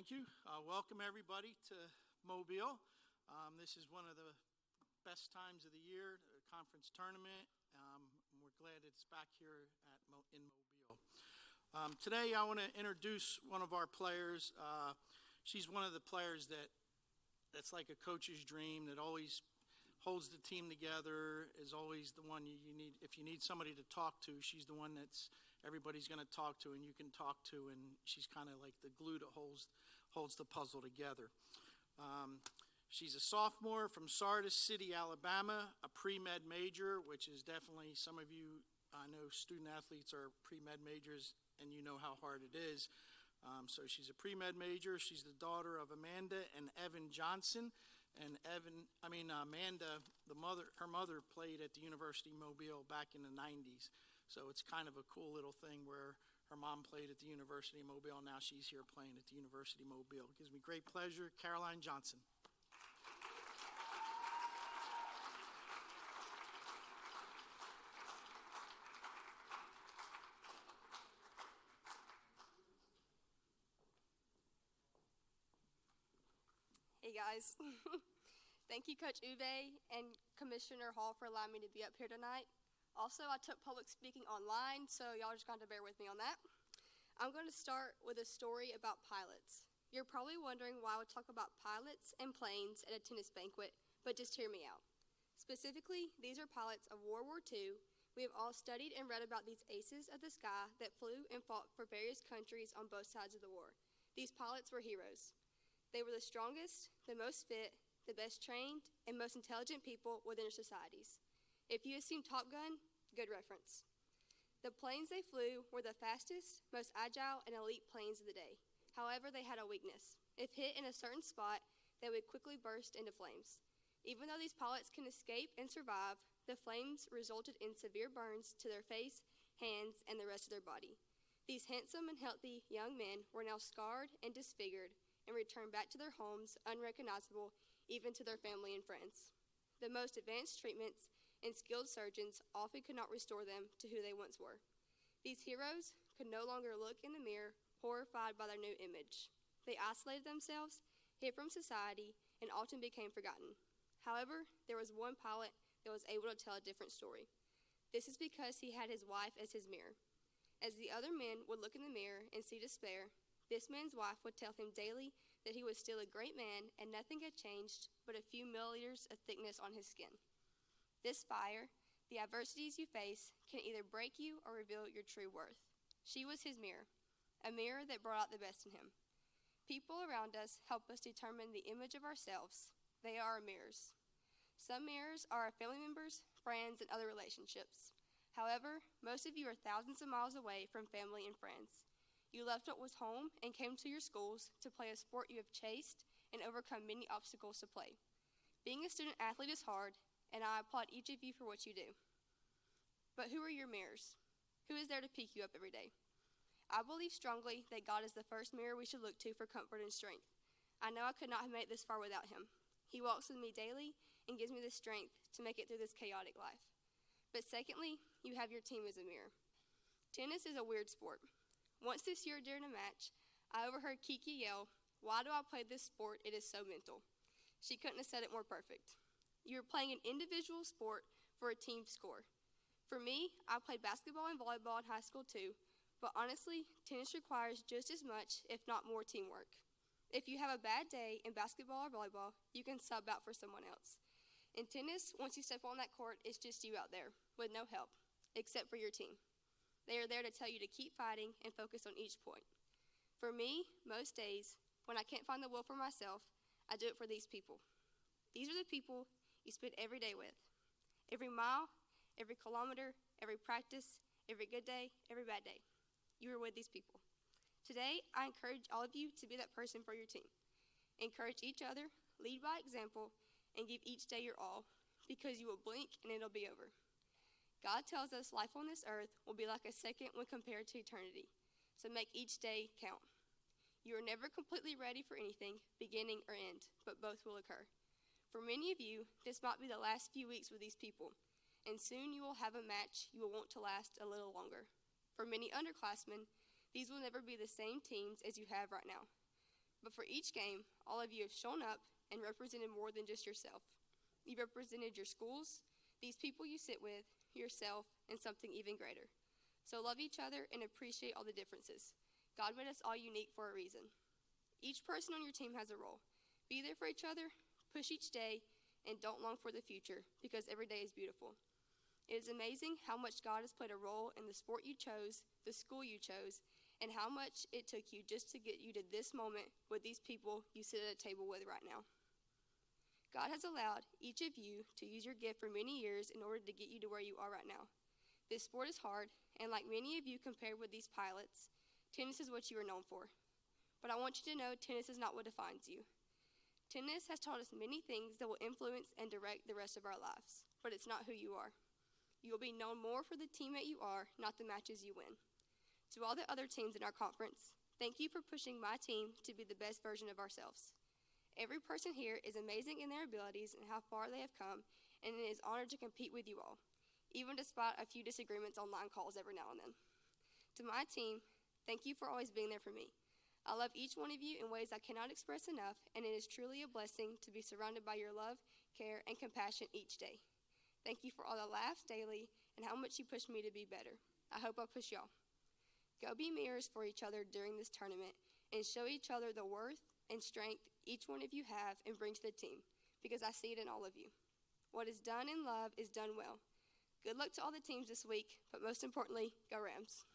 Thank you. Welcome everybody to Mobile. This is one of the best times of the year, the conference tournament. We're glad it's back here in Mobile. Today I want to introduce one of our players. She's one of the players that's like a coach's dream, that always holds the team together, is always the one you need. If you need somebody to talk to, she's the one that's everybody's going to talk to and you can talk to, and she's kind of like the glue that holds the puzzle together. She's a sophomore from Sardis City, Alabama, a pre-med major, which is definitely, some of you, I know student athletes are pre-med majors and you know how hard it is. So she's a pre-med major. She's the daughter of Amanda and Evan Johnson. And Amanda, her mother played at the University of Mobile back in the 90s. So it's kind of a cool little thing where her mom played at the University of Mobile. Now she's here playing at the University of Mobile. It gives me great pleasure. Caroline Johnson. Hey guys. Thank you, Coach Ube and Commissioner Hall, for allowing me to be up here tonight. Also, I took public speaking online, so y'all just got to bear with me on that. I'm going to start with a story about pilots. You're probably wondering why I would talk about pilots and planes at a tennis banquet, but just hear me out. Specifically, these are pilots of World War II. We have all studied and read about these aces of the sky that flew and fought for various countries on both sides of the war. These pilots were heroes. They were the strongest, the most fit, the best trained, and most intelligent people within their societies. If you have seen Top Gun, good reference. The planes they flew were the fastest, most agile, and elite planes of the day. However, they had a weakness. If hit in a certain spot, they would quickly burst into flames. Even though these pilots can escape and survive, the flames resulted in severe burns to their face, hands, and the rest of their body. These handsome and healthy young men were now scarred and disfigured, and returned back to their homes unrecognizable even to their family and friends. The most advanced treatments and skilled surgeons often could not restore them to who they once were. These heroes could no longer look in the mirror, horrified by their new image. They isolated themselves, hid from society, and often became forgotten. However, there was one pilot that was able to tell a different story. This is because he had his wife as his mirror. As the other men would look in the mirror and see despair, this man's wife would tell him daily that he was still a great man and nothing had changed but a few milliliters of thickness on his skin. This fire, the adversities you face, can either break you or reveal your true worth. She was his mirror, a mirror that brought out the best in him. People around us help us determine the image of ourselves. They are our mirrors. Some mirrors are our family members, friends, and other relationships. However, most of you are thousands of miles away from family and friends. You left what was home and came to your schools to play a sport you have chased and overcome many obstacles to play. Being a student athlete is hard, and I applaud each of you for what you do. But who are your mirrors? Who is there to pick you up every day? I believe strongly that God is the first mirror we should look to for comfort and strength. I know I could not have made it this far without him. He walks with me daily and gives me the strength to make it through this chaotic life. But secondly, you have your team as a mirror. Tennis is a weird sport. Once this year during a match, I overheard Kiki yell, "Why do I play this sport? It is so mental." She couldn't have said it more perfect. You are playing an individual sport for a team score. For me, I played basketball and volleyball in high school too, but honestly, tennis requires just as much, if not more, teamwork. If you have a bad day in basketball or volleyball, you can sub out for someone else. In tennis, once you step on that court, it's just you out there with no help, except for your team. They are there to tell you to keep fighting and focus on each point. For me, most days, when I can't find the will for myself, I do it for these people. These are the people you spend every day with. Every mile, every kilometer, every practice, every good day, every bad day. You are with these people. Today, I encourage all of you to be that person for your team. Encourage each other, lead by example, and give each day your all, because you will blink and it'll be over. God tells us life on this earth will be like a second when compared to eternity, so make each day count. You are never completely ready for anything, beginning or end, but both will occur. For many of you, this might be the last few weeks with these people, and soon you will have a match you will want to last a little longer. For many underclassmen, these will never be the same teams as you have right now. But for each game, all of you have shown up and represented more than just yourself. You represented your schools, these people you sit with, yourself, and something even greater. So love each other and appreciate all the differences. God made us all unique for a reason. Each person on your team has a role. Be there for each other, push each day, and don't long for the future, because every day is beautiful. It is amazing how much God has played a role in the sport you chose, the school you chose, and how much it took you just to get you to this moment with these people you sit at a table with right now. God has allowed each of you to use your gift for many years in order to get you to where you are right now. This sport is hard, and like many of you compared with these pilots, tennis is what you are known for. But I want you to know tennis is not what defines you. Tennis has taught us many things that will influence and direct the rest of our lives, but it's not who you are. You will be known more for the teammate you are, not the matches you win. To all the other teams in our conference, thank you for pushing my team to be the best version of ourselves. Every person here is amazing in their abilities and how far they have come, and it is an honor to compete with you all, even despite a few disagreements on line calls every now and then. To my team, thank you for always being there for me. I love each one of you in ways I cannot express enough, and it is truly a blessing to be surrounded by your love, care, and compassion each day. Thank you for all the laughs daily and how much you push me to be better. I hope I push y'all. Go be mirrors for each other during this tournament and show each other the worth and strength each one of you have and bring to the team, because I see it in all of you. What is done in love is done well. Good luck to all the teams this week, but most importantly, go Rams.